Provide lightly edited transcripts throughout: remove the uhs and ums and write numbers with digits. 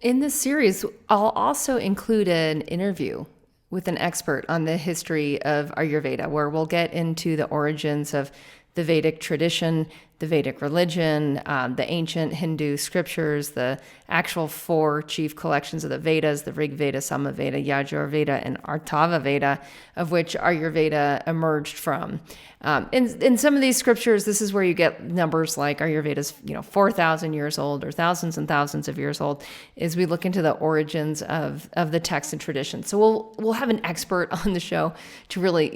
In this series, I'll also include an interview with an expert on the history of Ayurveda, where we'll get into the origins of the Vedic tradition, the Vedic religion, the ancient Hindu scriptures, the actual 4 chief collections of the Vedas, the Rig Veda, Samaveda, Yajurveda, and Atharva Veda, of which Ayurveda emerged from. In some of these scriptures, this is where you get numbers like Ayurveda's 4,000 years old or thousands and thousands of years old, as we look into the origins of the text and tradition. So we'll have an expert on the show to really,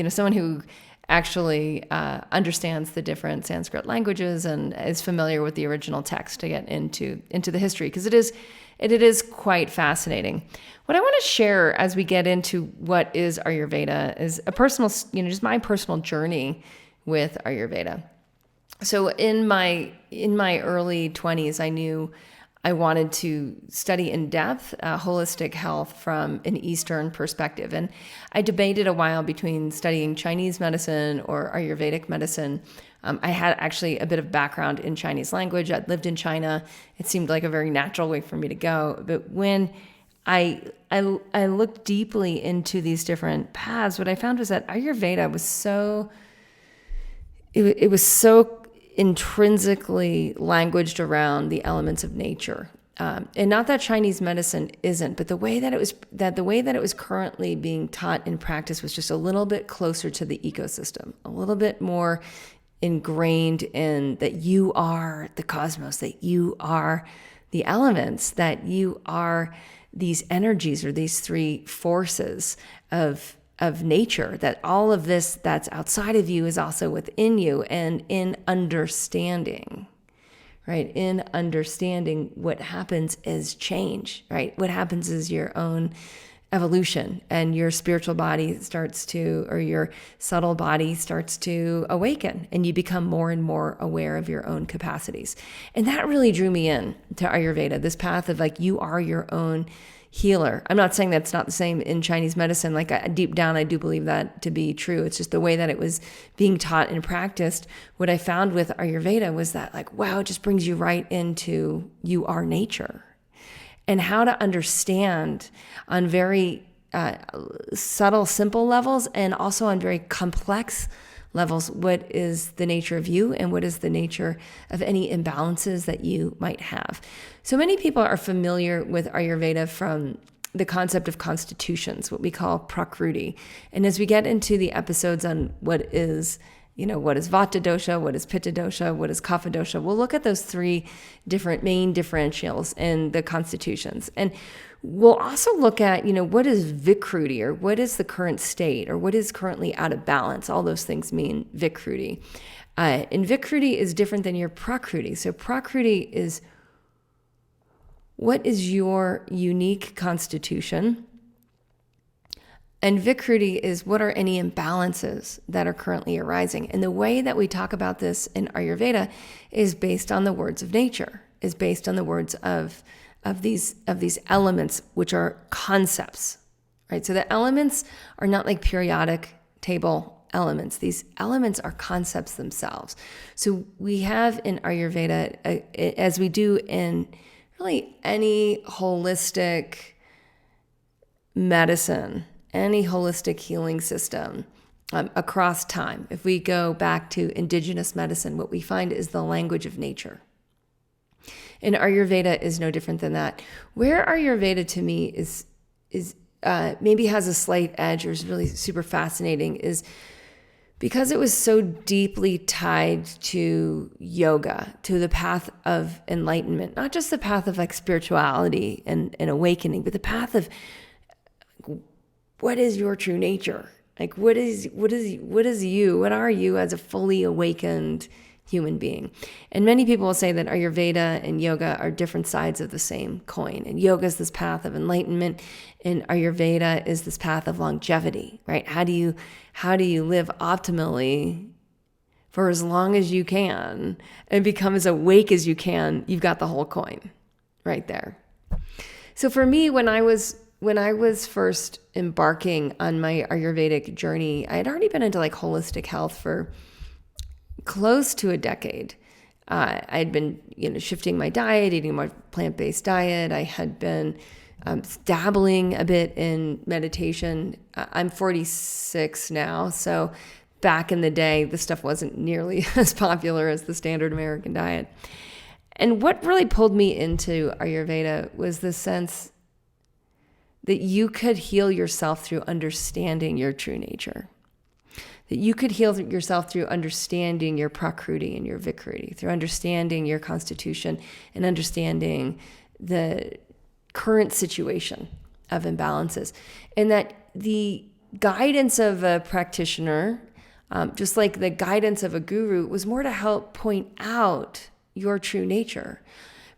someone who actually understands the different Sanskrit languages and is familiar with the original text to get into the history, because it is quite fascinating. What I want to share as we get into what is Ayurveda is a personal, just my personal journey with Ayurveda. So in my early 20s, I knew I wanted to study in depth holistic health from an Eastern perspective. And I debated a while between studying Chinese medicine or Ayurvedic medicine. I had actually a bit of background in Chinese language. I'd lived in China. It seemed like a very natural way for me to go. But when I looked deeply into these different paths, what I found was that Ayurveda was so intrinsically languaged around the elements of nature, and not that Chinese medicine isn't, but the way that it was currently being taught in practice was just a little bit closer to the ecosystem, a little bit more ingrained in that you are the cosmos, that you are the elements, that you are these energies or these 3 forces of nature, that all of this that's outside of you is also within you. And in understanding, right? In understanding, what happens is change, right? What happens is your own evolution, and your spiritual body or your subtle body starts to awaken, and you become more and more aware of your own capacities. And that really drew me in to Ayurveda, this path of you are your own healer. I'm not saying that's not the same in Chinese medicine. Deep down, I do believe that to be true. It's just the way that it was being taught and practiced. What I found with Ayurveda was that wow, it just brings you right into you are nature, and how to understand on very subtle, simple levels, and also on very complex levels, what is the nature of you and what is the nature of any imbalances that you might have. So many people are familiar with Ayurveda from the concept of constitutions, what we call Prakriti. And as we get into the episodes on what is Vata dosha, what is Pitta dosha, what is Kapha dosha, we'll look at those 3 different main differentials in the constitutions. And we'll also look at, what is Vikruti, or what is the current state, or what is currently out of balance. All those things mean Vikruti. And Vikruti is different than your Prakriti. So Prakriti is what is your unique constitution, and Vikruti is what are any imbalances that are currently arising. And the way that we talk about this in Ayurveda is based on the words of nature, is based on the words of these elements, which are concepts, right? So the elements are not like periodic table elements. These elements are concepts themselves. So we have in Ayurveda, as we do in really any holistic medicine, any holistic healing system across time. If we go back to indigenous medicine, what we find is the language of nature. And Ayurveda is no different than that. Where Ayurveda to me is maybe has a slight edge or is really super fascinating is because it was so deeply tied to yoga, to the path of enlightenment, not just the path of spirituality and awakening, but the path of what is your true nature? What is you? What are you as a fully awakened human being? And many people will say that Ayurveda and yoga are different sides of the same coin. And yoga is this path of enlightenment, and Ayurveda is this path of longevity, right? How do you live optimally for as long as you can and become as awake as you can? You've got the whole coin right there. So for me, when I was first embarking on my Ayurvedic journey, I had already been into holistic health for close to a decade. I'd been, shifting my diet, eating a more plant-based diet. I had been dabbling a bit in meditation. I'm 46 now, so back in the day, this stuff wasn't nearly as popular as the standard American diet. And what really pulled me into Ayurveda was the sense that you could heal yourself through understanding your true nature. That you could heal yourself through understanding your Prakruti and your Vikruti, through understanding your constitution and understanding the current situation of imbalances. And that the guidance of a practitioner, just like the guidance of a guru, was more to help point out your true nature.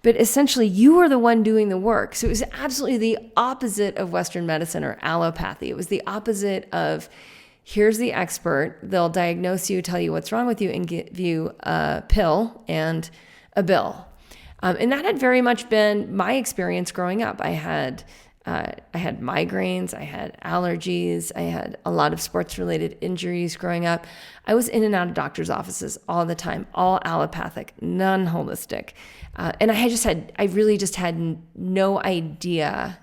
But essentially, you were the one doing the work. So it was absolutely the opposite of Western medicine or allopathy. It was the opposite of, here's the expert. They'll diagnose you, tell you what's wrong with you, and give you a pill and a bill. And that had very much been my experience growing up. I had migraines, I had allergies, I had a lot of sports-related injuries growing up. I was in and out of doctor's offices all the time, all allopathic, none holistic. And I really just had no idea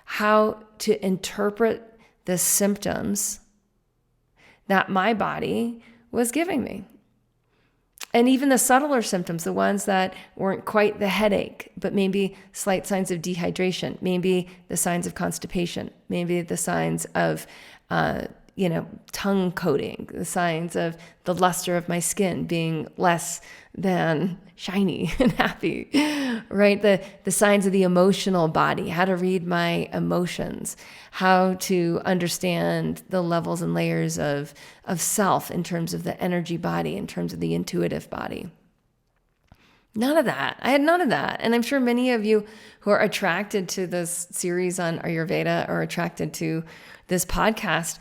how to interpret the symptoms that my body was giving me. And even the subtler symptoms, the ones that weren't quite the headache, but maybe slight signs of dehydration, maybe the signs of constipation, maybe the signs of, tongue coating, the signs of the luster of my skin being less than shiny and happy, right? The signs of the emotional body, how to read my emotions, how to understand the levels and layers of self in terms of the energy body, in terms of the intuitive body. None of that. I had none of that. And I'm sure many of you who are attracted to this series on Ayurveda or attracted to this podcast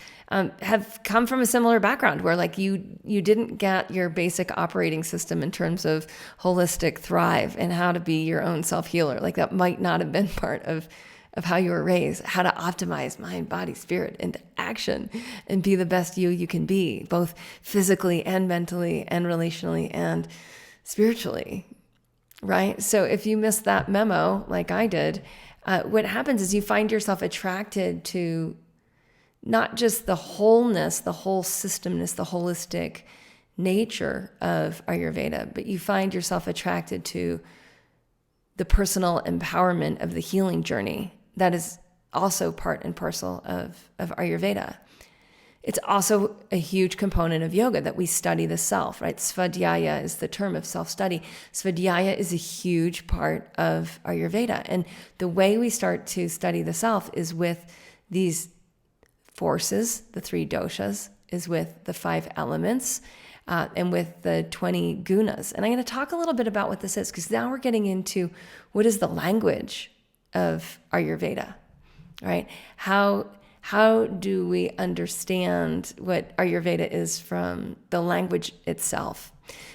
have come from a similar background where you didn't get your basic operating system in terms of holistic thrive and how to be your own self-healer. That might not have been part of how you were raised, how to optimize mind, body, spirit into action and be the best you can be, both physically and mentally and relationally and spiritually, right? So if you missed that memo like I did, what happens is you find yourself attracted to not just the wholeness, the whole systemness, the holistic nature of Ayurveda, but you find yourself attracted to the personal empowerment of the healing journey that is also part and parcel of Ayurveda. It's also a huge component of yoga that we study the self, right? Svadhyaya is the term of self-study. Svadhyaya is a huge part of Ayurveda. And the way we start to study the self is with these forces, the 3 doshas, is with the 5 elements, and with the 20 gunas. And I'm going to talk a little bit about what this is, because now we're getting into what is the language of Ayurveda, right? How do we understand what Ayurveda is from the language itself?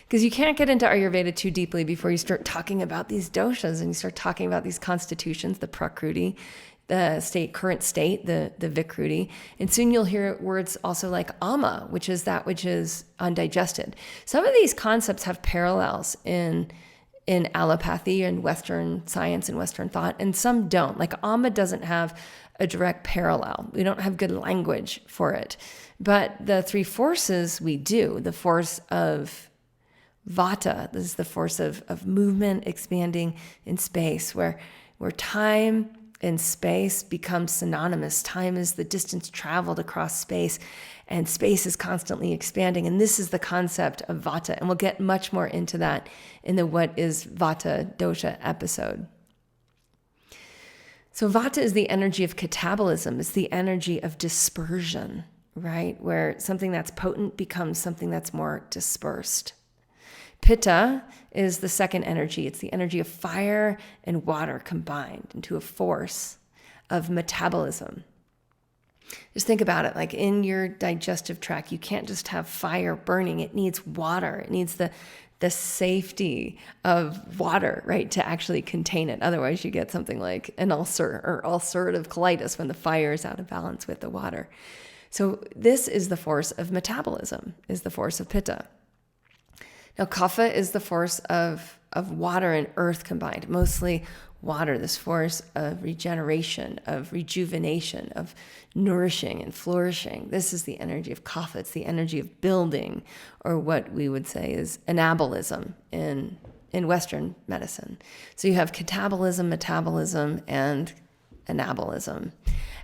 Because you can't get into Ayurveda too deeply before you start talking about these doshas and you start talking about these constitutions, the Prakruti, the current state, the Vikruti. And soon you'll hear words also like ama, which is that which is undigested. Some of these concepts have parallels in allopathy and Western science and Western thought, and some don't. Like ama doesn't have a direct parallel. We don't have good language for it. But the 3 forces we do, the force of Vata, this is the force of movement expanding in space, where time and space become synonymous. Time is the distance traveled across space, and space is constantly expanding. And this is the concept of Vata. And we'll get much more into that in the What is Vata Dosha episode. So Vata is the energy of catabolism. It's the energy of dispersion, right? Where something that's potent becomes something that's more dispersed. Pitta is the second energy. It's the energy of fire and water combined into a force of metabolism. Just think about it, like in your digestive tract, you can't just have fire burning. It needs water. It needs the safety of water, right, to actually contain it. Otherwise, you get something like an ulcer or ulcerative colitis when the fire is out of balance with the water. So this is the force of metabolism, is the force of Pitta. Now, kapha is the force of water and earth combined, mostly water, this force of regeneration, of rejuvenation, of nourishing and flourishing. This is the energy of kapha. It's the energy of building, or what we would say is anabolism in Western medicine. So you have catabolism, metabolism, and anabolism.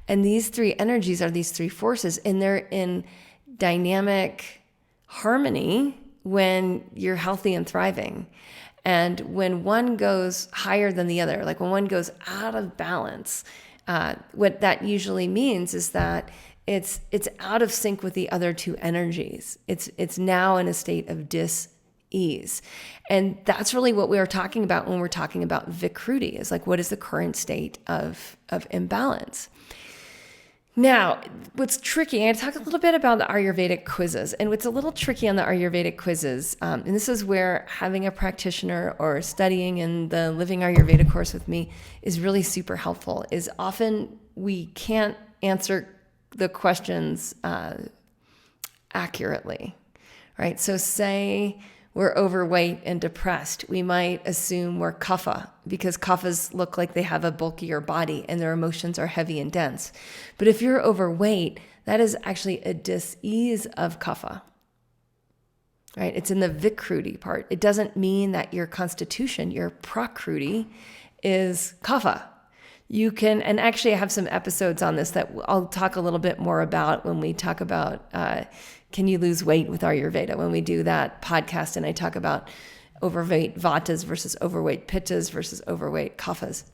And these three energies are these three forces, and they're in dynamic harmony when you're healthy and thriving. And when one goes higher than the other, like when one goes out of balance, what that usually means is that it's out of sync with the other two energies. It's now in a state of dis-ease. And that's really what we are talking about when we're talking about Vikruti, is like, what is the current state of imbalance? Now, what's tricky, I talk a little bit about the Ayurvedic quizzes, and what's a little tricky on the Ayurvedic quizzes, and this is where having a practitioner or studying in the Living Ayurveda course with me is really super helpful, is often we can't answer the questions accurately, right? So say we're overweight and depressed, we might assume we're kapha, because kaphas look like they have a bulkier body and their emotions are heavy and dense. But if you're overweight, that is actually a dis-ease of kapha, right? It's in the Vikruti part. It doesn't mean that your constitution, your prakruti, is kapha. You can, and actually I have some episodes on this that I'll talk a little bit more about when we talk about can you lose weight with Ayurveda, when we do that podcast and I talk about overweight vatas versus overweight pittas versus overweight kaphas.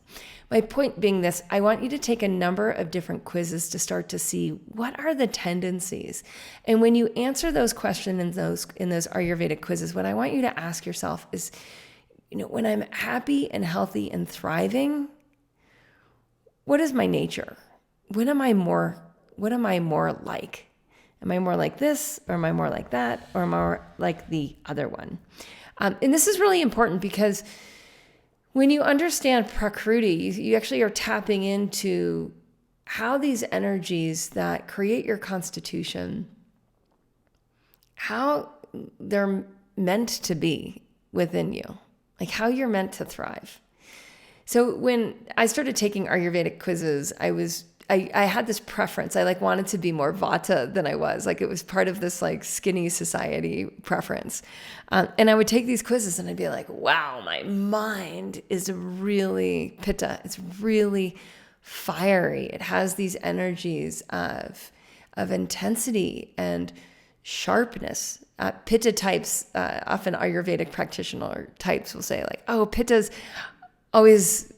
My point being this, I want you to take a number of different quizzes to start to see what are the tendencies. And when you answer those questions in those Ayurvedic quizzes, what I want you to ask yourself is, when I'm happy and healthy and thriving, what is my nature? What am I more like? Am I more like this, or am I more like that, or am I more like the other one? And this is really important, because when you understand Prakruti, you actually are tapping into how these energies that create your constitution, how they're meant to be within you, like how you're meant to thrive. So when I started taking Ayurvedic quizzes, I had this preference. I wanted to be more vata than I was. It was part of this skinny society preference. And I would take these quizzes and I'd be like, wow, my mind is really pitta. It's really fiery. It has these energies of intensity and sharpness. Pitta types, often Ayurvedic practitioner types will say oh, pittas always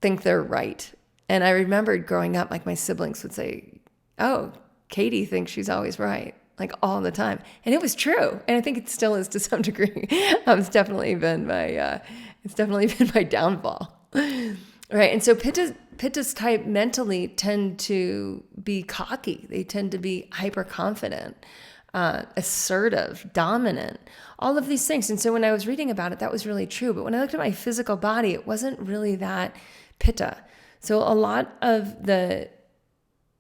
think they're right. And I remembered growing up, my siblings would say, oh, Katie thinks she's always right, all the time. And it was true. And I think it still is to some degree. It's definitely been my downfall. Right. And so Pitta's type mentally tend to be cocky. They tend to be hyper confident, assertive, dominant, all of these things. And so when I was reading about it, that was really true. But when I looked at my physical body, it wasn't really that Pitta. So a lot of the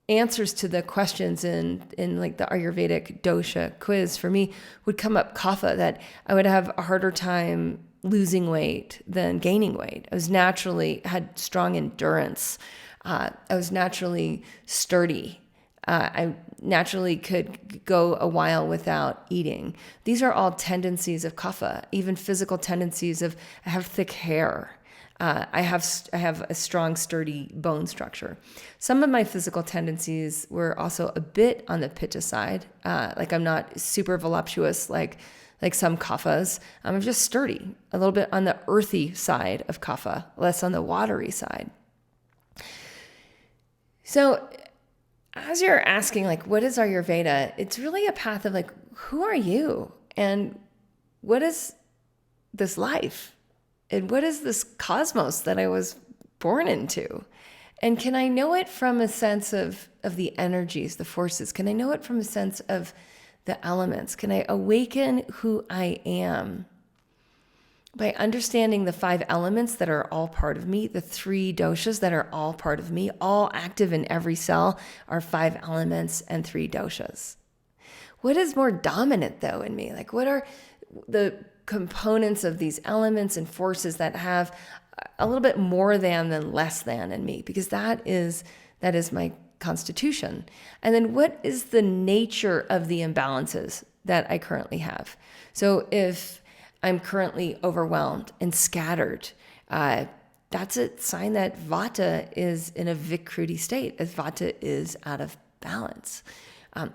answers to the questions in the Ayurvedic dosha quiz for me would come up kapha, that I would have a harder time losing weight than gaining weight. I was had strong endurance. I was naturally sturdy. I naturally could go a while without eating. These are all tendencies of kapha, even physical tendencies of I have thick hair. I have a strong, sturdy bone structure. Some of my physical tendencies were also a bit on the pitta side. I'm not super voluptuous like some kaphas. I'm just sturdy, a little bit on the earthy side of kapha, less on the watery side. So as you're asking, what is Ayurveda? It's really a path of who are you? And what is this life? And what is this cosmos that I was born into? And can I know it from a sense of the energies, the forces? Can I know it from a sense of the elements? Can I awaken who I am by understanding the 5 elements that are all part of me, the 3 doshas that are all part of me, all active in every cell are 5 elements and 3 doshas. What is more dominant though in me? What are the components of these elements and forces that have a little bit more than less than in me, because that is my constitution. And then what is the nature of the imbalances that I currently have? So if I'm currently overwhelmed and scattered, that's a sign that Vata is in a Vikruti state, as Vata is out of balance.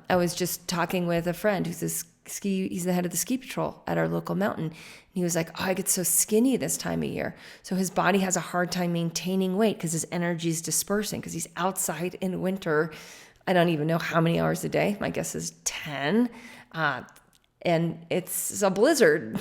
I was just talking with a friend who's he's the head of the ski patrol at our local mountain. And he was like, oh, I get so skinny this time of year. So his body has a hard time maintaining weight because his energy is dispersing, because he's outside in winter. I don't even know how many hours a day. My guess is 10. And it's a blizzard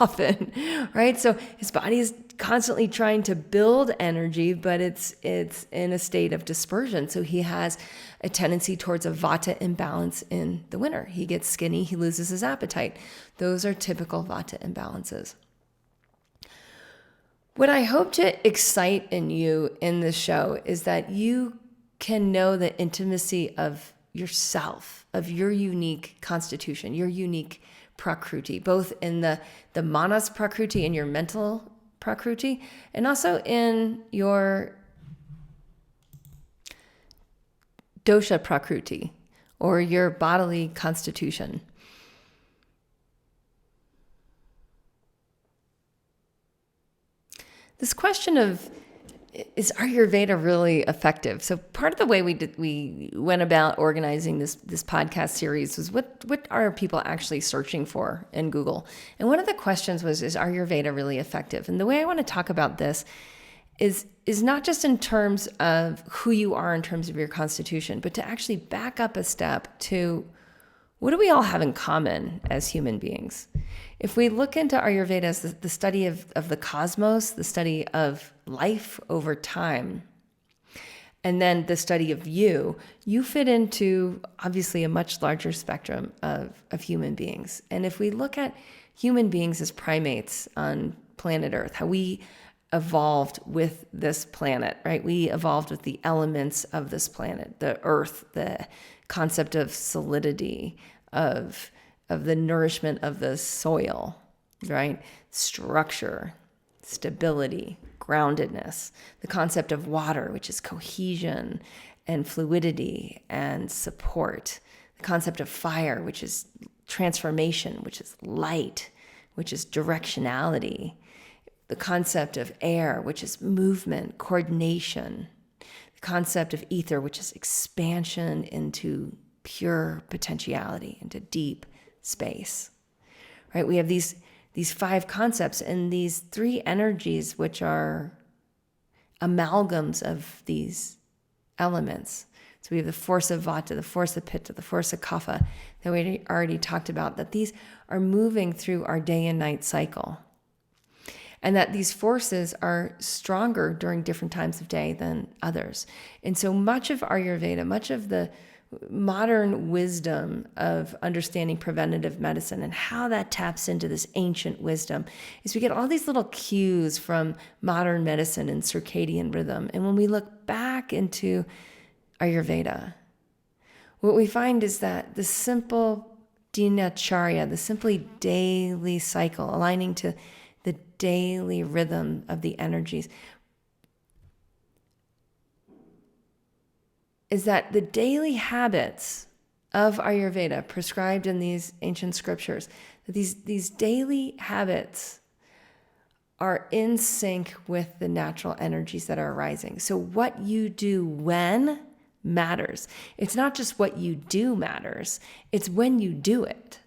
often, right? So his body is constantly trying to build energy, but it's in a state of dispersion. So he has a tendency towards a Vata imbalance in the winter. He gets skinny, he loses his appetite. Those are typical Vata imbalances. What I hope to excite in you in this show is that you can know the intimacy of yourself, of your unique constitution, your unique prakruti, both in the manas prakruti, in your mental prakruti, and also in your dosha prakruti, or your bodily constitution. This question of, is Ayurveda really effective? So part of the way we went about organizing this podcast series was what are people actually searching for in Google? And one of the questions was, is Ayurveda really effective? And the way I want to talk about this is not just in terms of who you are in terms of your constitution, but to actually back up a step to, what do we all have in common as human beings? If we look into Ayurveda as the study of the cosmos, the study of life over time, and then the study of you fit into obviously a much larger spectrum of human beings. And if we look at human beings as primates on planet Earth, how we evolved with this planet, right? We evolved with the elements of this planet, the earth, the concept of solidity, of the nourishment of the soil, right? Structure, stability, groundedness, the concept of water, which is cohesion and fluidity and support, the concept of fire, which is transformation, which is light, which is directionality, the concept of air, which is movement, coordination, the concept of ether, which is expansion into pure potentiality, into deep space, right? We have these 5 concepts and these 3 energies, which are amalgams of these elements. So we have the force of Vata, the force of Pitta, the force of Kapha that we already talked about, that these are moving through our day and night cycle. And that these forces are stronger during different times of day than others. And so much of Ayurveda, much of the modern wisdom of understanding preventative medicine and how that taps into this ancient wisdom is we get all these little cues from modern medicine and circadian rhythm. And when we look back into Ayurveda, what we find is that the simple dinacharya, the simply daily cycle, aligning to the daily rhythm of the energies, is that the daily habits of Ayurveda prescribed in these ancient scriptures, that these daily habits are in sync with the natural energies that are arising. So what you do when matters. It's not just what you do matters, it's when you do it.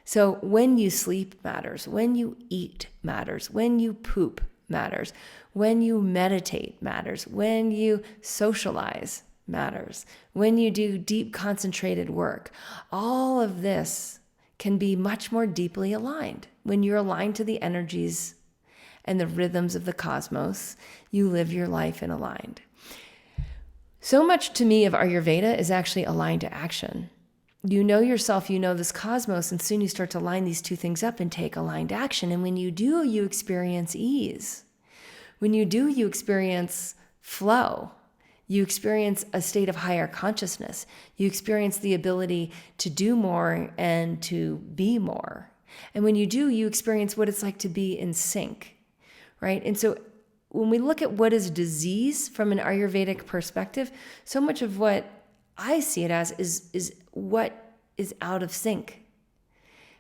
So when you sleep matters, when you eat matters, when you poop matters, when you meditate matters, when you socialize matters, when you do deep concentrated work. All of this can be much more deeply aligned. When you're aligned to the energies and the rhythms of the cosmos, you live your life in aligned. So much to me of Ayurveda is actually aligned to action. You know yourself, you know this cosmos, and soon you start to line these 2 things up and take aligned action. And when you do, you experience ease. When you do, you experience flow. You experience a state of higher consciousness. You experience the ability to do more and to be more. And when you do, you experience what it's like to be in sync, right? And so when we look at what is disease from an Ayurvedic perspective, so much of what I see it as is what is out of sync.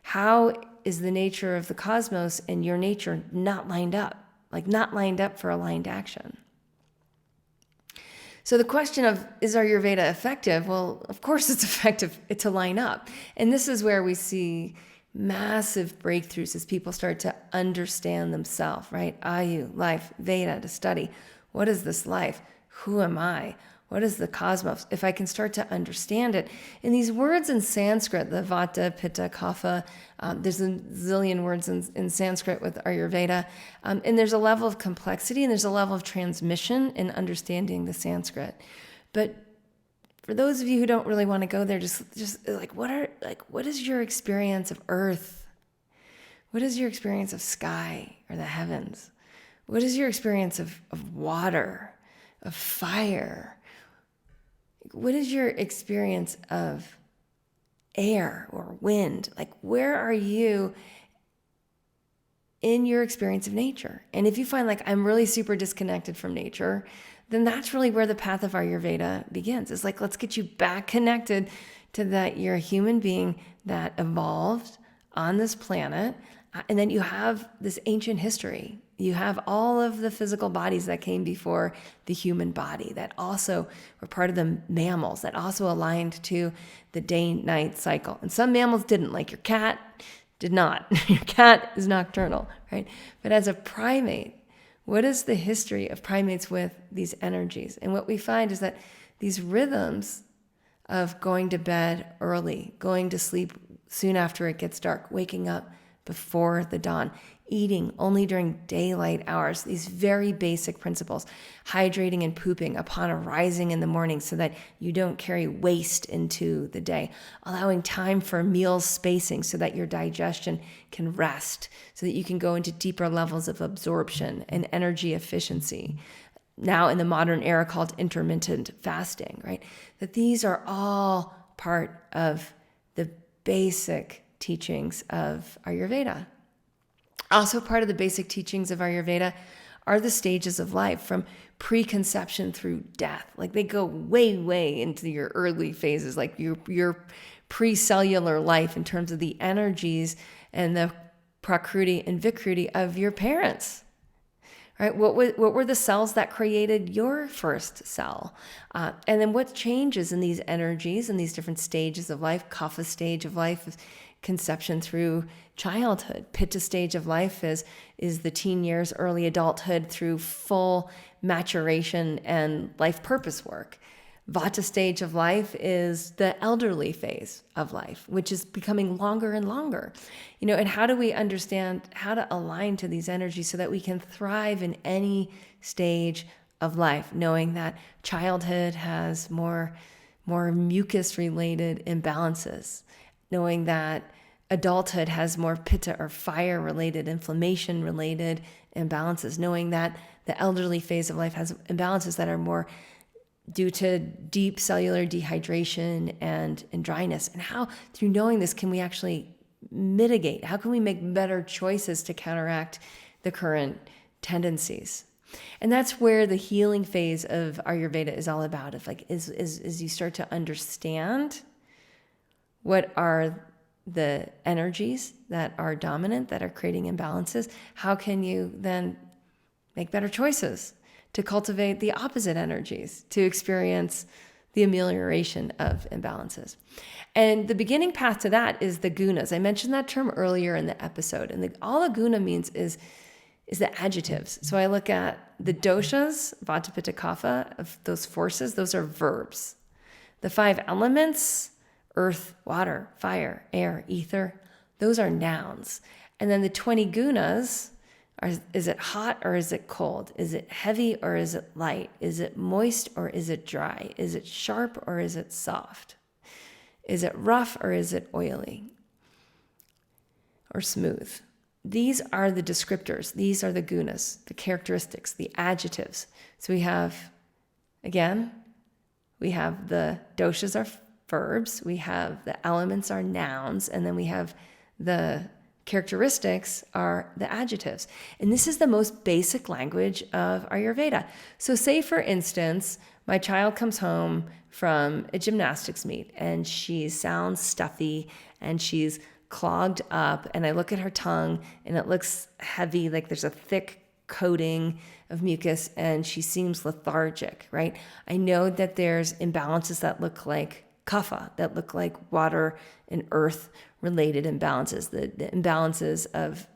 How is the nature of the cosmos and your nature not lined up? Like not lined up for aligned action. So the question of, is Ayurveda effective? Well, of course it's effective to line up. And this is where we see massive breakthroughs as people start to understand themselves, right? Ayu, life, Veda, to study. What is this life? Who am I? What is the cosmos? If I can start to understand it. And these words in Sanskrit, the Vata, Pitta, Kapha, there's a zillion words in Sanskrit with Ayurveda. And there's a level of complexity and there's a level of transmission in understanding the Sanskrit. But for those of you who don't really want to go there, just like, what is your experience of earth? What is your experience of sky or the heavens? What is your experience of water, of fire? What is your experience of air or wind? Like, where are you in your experience of nature? And if you find like, I'm really super disconnected from nature, then that's really where the path of Ayurveda begins. It's like, let's get you back connected to that you're a human being that evolved on this planet. And then you have this ancient history. You have all of the physical bodies that came before the human body that also were part of the mammals, that also aligned to the day-night cycle. And some mammals didn't, like your cat did not. Your cat is nocturnal, right? But as a primate, what is the history of primates with these energies? And what we find is that these rhythms of going to bed early, going to sleep soon after it gets dark, waking up before the dawn, eating only during daylight hours, these very basic principles, hydrating and pooping upon arising in the morning so that you don't carry waste into the day, allowing time for meal spacing so that your digestion can rest, so that you can go into deeper levels of absorption and energy efficiency. Now in the modern era called intermittent fasting, right? That these are all part of the basic teachings of Ayurveda. Also part of the basic teachings of Ayurveda are the stages of life from preconception through death. Like they go way, way into your early phases, like your pre-cellular life in terms of the energies and the prakruti and vikruti of your parents. Right? What were the cells that created your first cell? And then what changes in these energies and these different stages of life? Kapha stage of life is conception through childhood. Pitta stage of life is the teen years, early adulthood through full maturation and life purpose work. Vata stage of life is the elderly phase of life, which is becoming longer and longer. And how do we understand how to align to these energies so that we can thrive in any stage of life, knowing that childhood has more mucus-related imbalances, knowing that adulthood has more pitta or fire-related, inflammation-related imbalances, knowing that the elderly phase of life has imbalances that are more due to deep cellular dehydration and dryness. And how, through knowing this, can we actually mitigate? How can we make better choices to counteract the current tendencies? And that's where the healing phase of Ayurveda is all about. Is you start to understand what are the energies that are dominant, that are creating imbalances. How can you then make better choices to cultivate the opposite energies, to experience the amelioration of imbalances? And the beginning path to that is the Gunas. I mentioned that term earlier in the episode. And all a Guna means is the adjectives. So I look at the doshas, Vata, Pitta, Kapha, of those forces. Those are verbs. The 5 elements, earth, water, fire, air, ether, those are nouns. And then the 20 gunas, is it hot or is it cold? Is it heavy or is it light? Is it moist or is it dry? Is it sharp or is it soft? Is it rough or is it oily or smooth? These are the descriptors. These are the gunas, the characteristics, the adjectives. So we have the doshas are verbs, we have the elements are nouns, and then we have the characteristics are the adjectives. And this is the most basic language of Ayurveda. So say, for instance, my child comes home from a gymnastics meet and she sounds stuffy and she's clogged up, and I look at her tongue and it looks heavy, like there's a thick coating of mucus, and she seems lethargic, right? I know that there's imbalances that look like kapha, that look like water and earth related imbalances, the imbalances of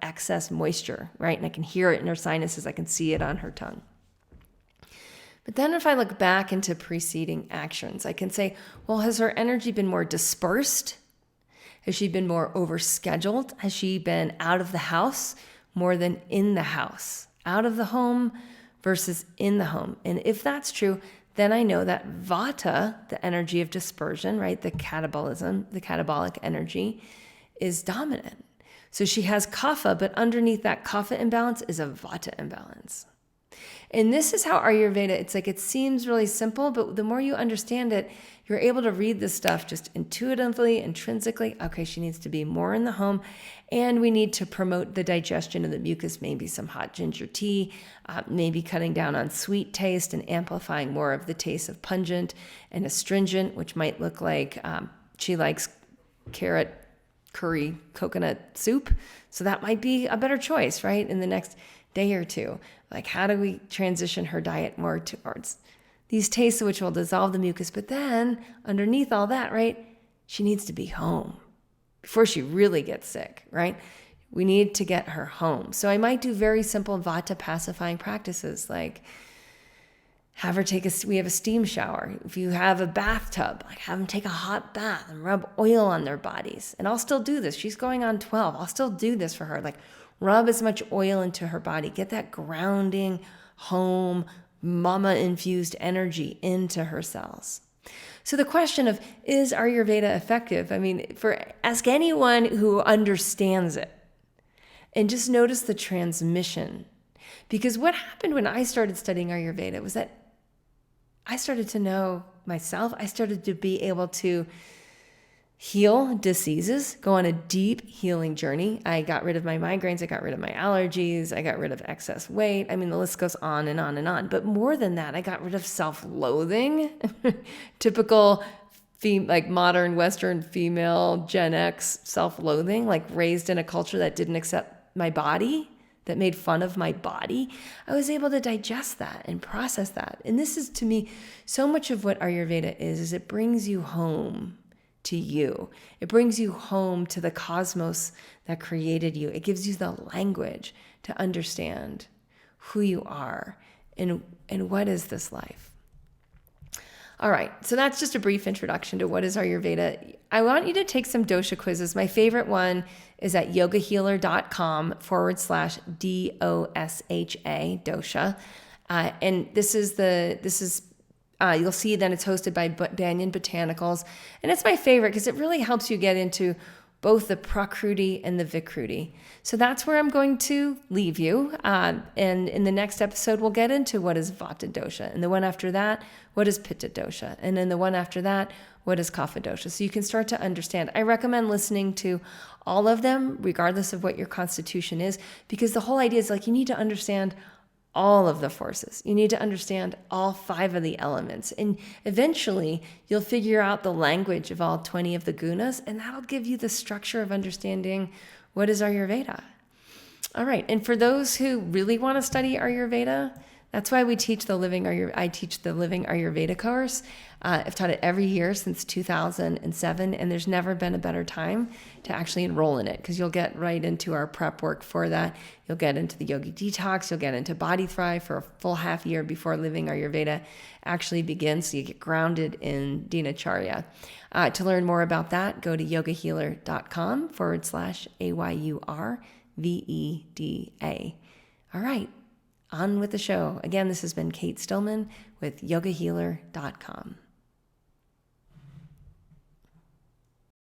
excess moisture, right? And I can hear it in her sinuses, I can see it on her tongue. But then if I look back into preceding actions, I can say, well, has her energy been more dispersed? Has she been more overscheduled? Has she been out of the house more than in the house? Out of the home versus in the home. And if that's true, then I know that vata, the energy of dispersion, right, the catabolism, the catabolic energy, is dominant. So she has kapha, but underneath that kapha imbalance is a vata imbalance. And this is how Ayurveda, it's like, it seems really simple, but the more you understand it, you're able to read this stuff just intuitively, intrinsically. Okay, she needs to be more in the home, and we need to promote the digestion of the mucus, maybe some hot ginger tea, maybe cutting down on sweet taste and amplifying more of the taste of pungent and astringent, which might look like she likes carrot curry coconut soup. So that might be a better choice, right, in the next day or two. Like, how do we transition her diet more towards these tastes which will dissolve the mucus? But then underneath all that, right, she needs to be home before she really gets sick, right? We need to get her home. So I might do very simple vata pacifying practices, like have her we have a steam shower. If you have a bathtub, like have them take a hot bath and rub oil on their bodies. And I'll still do this. She's going on 12. I'll still do this for her. Like, rub as much oil into her body. Get that grounding, home, mama-infused energy into her cells. So the question of, is Ayurveda effective? I mean, ask anyone who understands it. And just notice the transmission. Because what happened when I started studying Ayurveda was that I started to know myself. I started to be able to heal diseases, go on a deep healing journey. I got rid of my migraines. I got rid of my allergies. I got rid of excess weight. I mean, the list goes on and on and on. But more than that, I got rid of self-loathing, typical like modern Western female Gen X self-loathing, like raised in a culture that didn't accept my body, that made fun of my body. I was able to digest that and process that. And this is, to me, so much of what Ayurveda is it brings you home to you. It brings you home to the cosmos that created you. It gives you the language to understand who you are and what is this life. All right, so that's just a brief introduction to what is Ayurveda. I want you to take some dosha quizzes. My favorite one is at yogahealer.com/DOSHA, dosha. And this is you'll see that it's hosted by Banyan Botanicals. And it's my favorite because it really helps you get into both the Prakruti and the Vikruti. So that's where I'm going to leave you. And in the next episode, we'll get into what is Vata dosha. And the one after that, what is Pitta dosha? And then the one after that, what is Kapha dosha? So you can start to understand. I recommend listening to all of them, regardless of what your constitution is, because the whole idea is like you need to understand all of the forces. You need to understand all 5 of the elements. And eventually, you'll figure out the language of all 20 of the Gunas, and that'll give you the structure of understanding what is Ayurveda. All right, and for those who really want to study Ayurveda, that's why I teach the Living Ayurveda course. I've taught it every year since 2007, and there's never been a better time to actually enroll in it because you'll get right into our prep work for that. You'll get into the Yogi Detox. You'll get into Body Thrive for a full half year before Living Ayurveda actually begins, so you get grounded in Dinacharya. To learn more about that, go to yogahealer.com/AYURVEDA. All right. On with the show. Again, this has been Cate Stillman with yogahealer.com.